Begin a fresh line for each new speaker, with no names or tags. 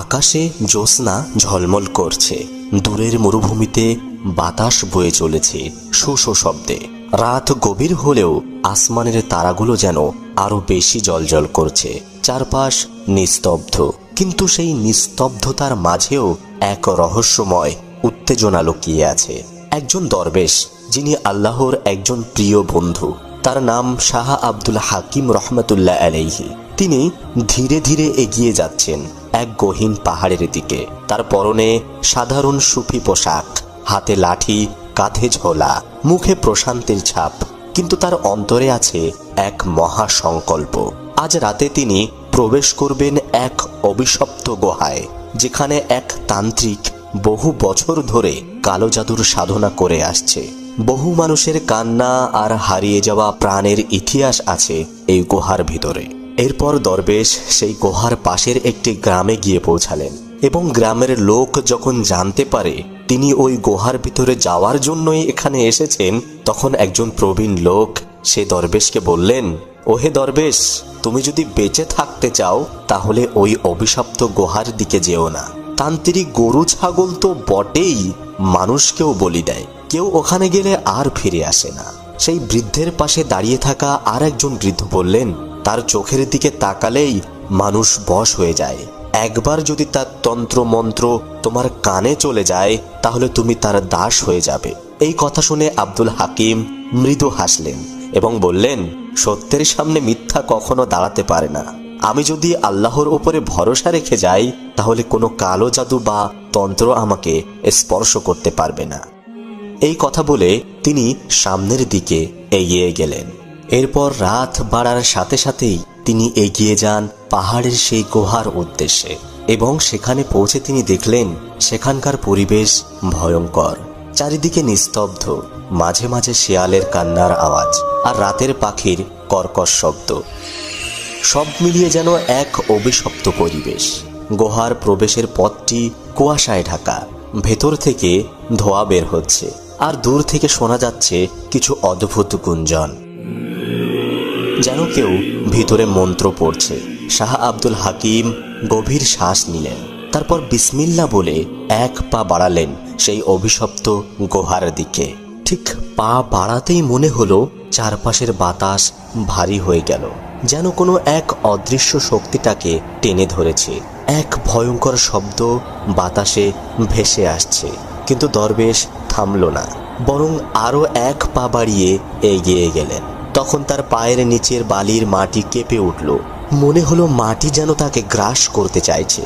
আকাশে জ্যোৎস্না ঝলমল করছে, দূরের মরুভূমিতে বাতাস বয়ে চলেছে শো শব্দে। রাত গভীর হলেও আসমানের তারাগুলো যেন আরো বেশি জ্বলজ্বল করছে। চারপাশ নিস্তব্ধ, কিন্তু সেই নিস্তব্ধতার মাঝেও এক রহস্যময় উত্তেজনা লুকিয়ে আছে। একজন দরবেশ, যিনি আল্লাহর একজন প্রিয় বন্ধু, তার নাম শাহ আব্দুল হাকিম রহমতুল্লাহ আলাইহি। তিনি ধীরে ধীরে এগিয়ে যাচ্ছেন এক গহীন পাহাড়ের দিকে। তার পরনে সাধারণ সুফি পোশাক, হাতে লাঠি, কাঁধে ঝোলা, মুখে প্রশান্তির ছাপ, কিন্তু তার অন্তরে আছে এক মহা সংকল্প। আজ রাতে তিনি প্রবেশ করবেন এক অভিশপ্ত গুহায়, যেখানে এক তান্ত্রিক বহু বছর ধরে কালো জাদুর সাধনা করে আসছে। বহু মানুষের কান্না আর হারিয়ে যাওয়া প্রাণের ইতিহাস আছে এই গুহার ভিতরে। এরপর দরবেশ সেই গুহার পাশের একটি গ্রামে গিয়ে পৌঁছালেন, এবং গ্রামের লোক যখন জানতে পারে তিনি ওই গুহার ভিতরে যাওয়ার জন্যই এখানে এসেছেন, তখন একজন প্রবীণ লোক সে দরবেশকে বললেন, ওহে দরবেশ, তুমি যদি বেঁচে থাকতে চাও তাহলে ওই অভিশপ্ত গুহার দিকে যেও না। তান্ত্রিক গরু ছাগল তো বটেই, মানুষকেও বলি দেয়, কেউ ওখানে গেলে আর ফিরে আসে না। সেই বৃদ্ধের পাশে দাঁড়িয়ে থাকা আর একজন বৃদ্ধ বললেন, তার চোখের দিকে তাকালেই মানুষ বশ হয়ে যায়। একবার যদি তার তন্ত্র মন্ত্র তোমার কানে চলে যায় তাহলে তুমি তার দাস হয়ে যাবে। এই কথা শুনে আব্দুল হাকিম মৃদু হাসলেন এবং বললেন, সত্যের সামনে মিথ্যা কখনো দাঁড়াতে পারে না। আমি যদি আল্লাহর উপরে ভরসা রেখে যাই তাহলে কোনো কালো জাদু বা তন্ত্র আমাকে স্পর্শ করতে পারবে না। এই কথা বলে তিনি সামনের দিকে এগিয়ে গেলেন। এরপর রাত বাড়ার সাথে সাথেই তিনি এগিয়ে যান পাহাড়ের সেই গুহার উদ্দেশ্যে, এবং সেখানে পৌঁছে তিনি দেখলেন সেখানকার পরিবেশ ভয়ঙ্কর। চারিদিকে নিস্তব্ধ, মাঝে মাঝে শিয়ালের কান্নার আওয়াজ আর রাতের পাখির কর্কশ শব্দ, সব মিলিয়ে যেন এক অভিশপ্ত পরিবেশ। গুহার প্রবেশের পথটি কুয়াশায় ঢাকা, ভেতর থেকে ধোঁয়া বের হচ্ছে, আর দূর থেকে শোনা যাচ্ছে কিছু অদ্ভুত গুঞ্জন, যেন কেউ ভিতরে মন্ত্র পড়ছে। শাহ আব্দুল হাকিম গভীর শ্বাস নিলেন, তারপর বিসমিল্লাহ বলে এক পা বাড়ালেন সেই অভিশপ্ত গুহার দিকে। ঠিক পা বাড়াতেই মনে হলো চারপাশের বাতাস ভারী হয়ে গেল, যেন কোনো এক অদৃশ্য শক্তি তাকে টেনে ধরেছে। এক ভয়ঙ্কর শব্দ বাতাসে ভেসে আসছে, কিন্তু দরবেশ থামল না, বরং আরো এক পা বাড়িয়ে এগিয়ে গেলেন। তখন তার পায়ের নিচের বালির মাটি কেঁপে উঠল, মনে হলো মাটি যেন তাকে গ্রাস করতে চাইছে।